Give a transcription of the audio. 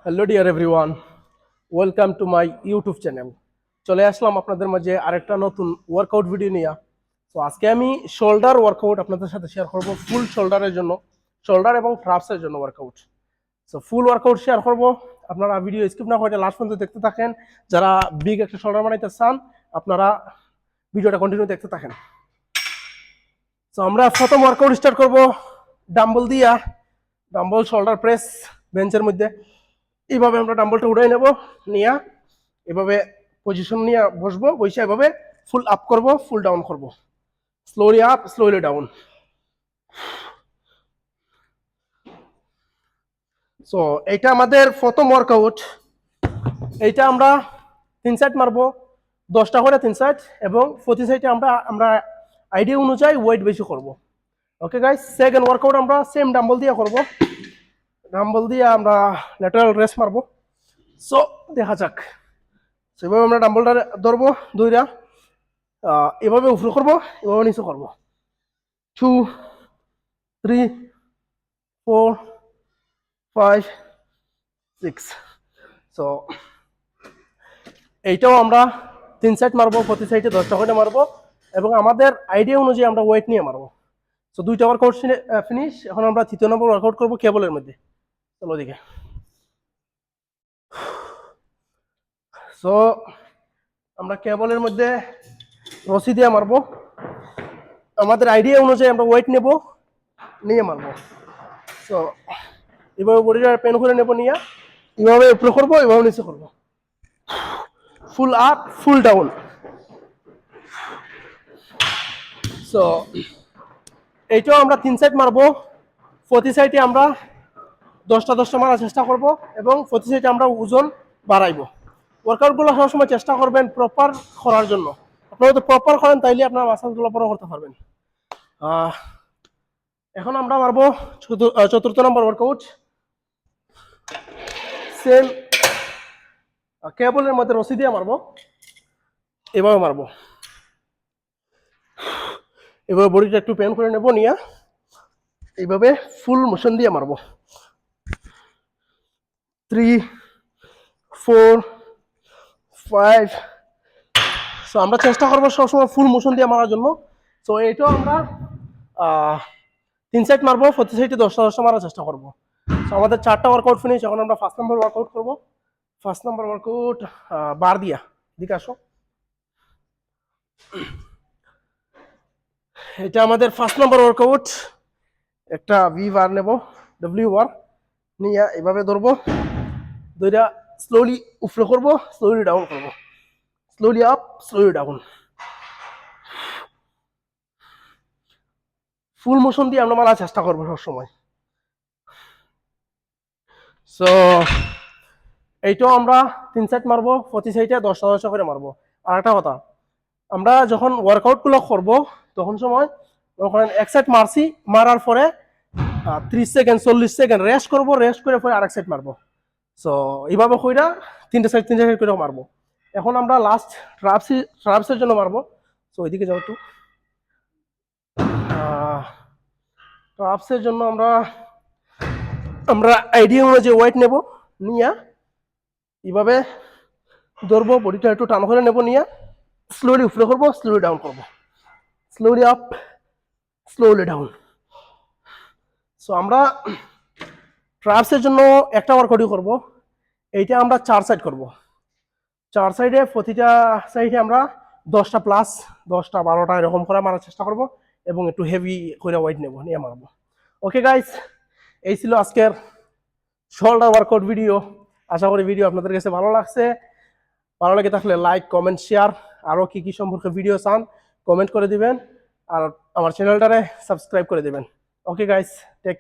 Hello dear everyone, welcome to my YouTube channel. চলে আসলাম আপনাদের মাঝে আরেকটা নতুন ওয়ার্কআউট ভিডিও নিয়ে। তো আজকে আমি শোল্ডার ওয়ার্কআউট আপনাদের সাথে শেয়ার করব, ফুল শোল্ডারের জন্য, শোল্ডার এবং ট্রাপসের জন্য workout. So full workout share করব, আপনারা ভিডিও স্কিপ না করে লাস্ট পর্যন্ত দেখতে থাকেন। যারা বিগ একটা শোল্ডার বানাইতে চান আপনারা ভিডিওটা কন্টিনিউ দেখতে থাকেন। তো আমরা প্রথম ওয়ার্কআউট স্টার্ট করব ডাম্বল দিয়া, ডাম্বল শোল্ডার প্রেস বেঞ্চের মধ্যে। এইভাবে আমরা ডাম্বলটা উঠাই নেব, নিয়ে এভাবে পজিশন নিয়ে বসবো, বসে এভাবে ফুল আপ করব, ফুল ডাউন করব, slowly up slowly down. So এইটা আমাদের প্রথম ওয়ার্কআউট। এইটা আমরা 3 সেট মারবো, 10টা করে 3 সেট, এবং প্রতি সাইডে আমরা আমরা আইডিয়া অনুযায়ী ওয়েট বেশি করব। ওকে গাইস, সেকেন্ড ওয়ার্কআউট আমরা সেম ডাম্বল দিয়ে করব। ডাম্বল দিয়ে আমরা ল্যাটারাল রেস্ট মারবো। সো দেখা যাক। সেভাবে আমরা ডাম্বলটা ধরবো, দুইটা এভাবে উপরে করবো, এভাবে নিচে করবো। 2 3 4 5 6। সো এইটাও আমরা 3 সেট মারবো, প্রতি সাইডে 10টা করে মারবো, এবং আমাদের আইডিয়া অনুযায়ী আমরা ওয়েট নিয়ে মারবো। সো 2টা ওয়ার্কআউট ফিনিশ। এখন আমরা 3য় নম্বর ওয়ার্কআউট করবো কেবলের মধ্যে। চলো দিকে। সো আমরা কেবলের মধ্যে রশি দিয়ে মারবো, আমাদের আইডিয়া অনুযায়ী আমরা ওয়েট নেব, নিয়ে মারবো। সো এভাবে বডিটা পেন করে নেবো, নিয়ে এভাবে উপরে করবো, এভাবে নিচে করবো, ফুল আপ ফুল ডাউন। সো এইটাও আমরা 3 সেট মারবো, প্রতি সাইডে আমরা 10টা মারার চেষ্টা করব, এবং প্রতি সাইডে আমরা ওজন বাড়াইবো। ওয়ার্কআউটগুলো সবসময় চেষ্টা করবেন প্রপার করার জন্য। আপনারা যদি প্রপার করেন তাইলে আপনার মাসেলগুলো বড় করতে পারবেন। এখন আমরা মারবো 4র্থ নম্বর ওয়ার্কআউট। সেম কেবলের মধ্যে রশি দিয়ে মারবো, এভাবে মারবো, এভাবে বডিটা একটু পেন করে নেবো, নিয়ে এইভাবে ফুল মোশন দিয়ে মারবো। 3 4 5। সো আমরা চেষ্টা করবো সবসময় ফুল মোশন দিয়ে মারার জন্য। সো এইটাও আমরা 3 সেট মারবো, প্রতি সাইডে 10টা মারার চেষ্টা করবো। সো আমাদের 4টা ওয়ার্কআউট ফিনিশ। এখন আমরা 1st নম্বর ওয়ার্কআউট করবো। 1st নম্বর ওয়ার্কআউট বার দিয়া, দিকে আসো। এটা আমাদের 1st নম্বর ওয়ার্কআউট। একটা ভি বার নেব, ডব্লিউ বার নিয়ে এভাবে ধরবো, দুইটা স্লোলি উপরে করবো, স্লোলি ডাউন করবো, স্লোলি আপ স্লোলি ডাউন। ফুল মোশন দিয়ে আমরা মারার চেষ্টা করবো সবসময়। সো এইটাও আমরা 3 সেট মারবো, প্রতি সাইডে 10টা করে মারবো। আর একটা কথা, আমরা যখন ওয়ার্কআউটগুলো করবো তখন সময় এক সেট মারছি, মারার পরে 30 সেকেন্ড 40 সেকেন্ড রেস্ট করবো, রেস্ট করে পরে আরেক সেট মারবো। সো এইভাবে কইরা 3টে সাইড করে মারবো। এখন আমরা লাস্ট ট্রাপসের জন্য মারবো। সো ওইদিকে যাও একটু। ট্রাপসের জন্য আমরা আইডিয়া অনুযায়ী ওয়েট নেব, নিয়ে এইভাবে ধরবো, বডিটা একটু টান করে নেবো, নিয়ে স্লোলি উপরে করবো, স্লোলি ডাউন করবো, slowly up slowly down. So আমরা ট্রাপসের জন্য একটা ওয়ার্কআউটই করবো। এইটা আমরা 4 সাইড করবো। 4 সাইডে, প্রতিটা সাইডে আমরা 10টা প্লাস 10টা 12টা এরকম করে মারার চেষ্টা করবো, এবং একটু হেভি করে ওয়েট নেবো, নিয়ে মারবো। ওকে গাইস, এই ছিল আজকের শোল্ডার ওয়ার্কআউট ভিডিও। আশা করি ভিডিও আপনাদের কাছে ভালো লাগছে। ভালো লাগে থাকলে লাইক কমেন্ট শেয়ার, আরও কি কি সম্পর্কে ভিডিও চান কমেন্ট করে দিবেন, আর আমার চ্যানেলটারে সাবস্ক্রাইব করে দিবেন। Okay guys.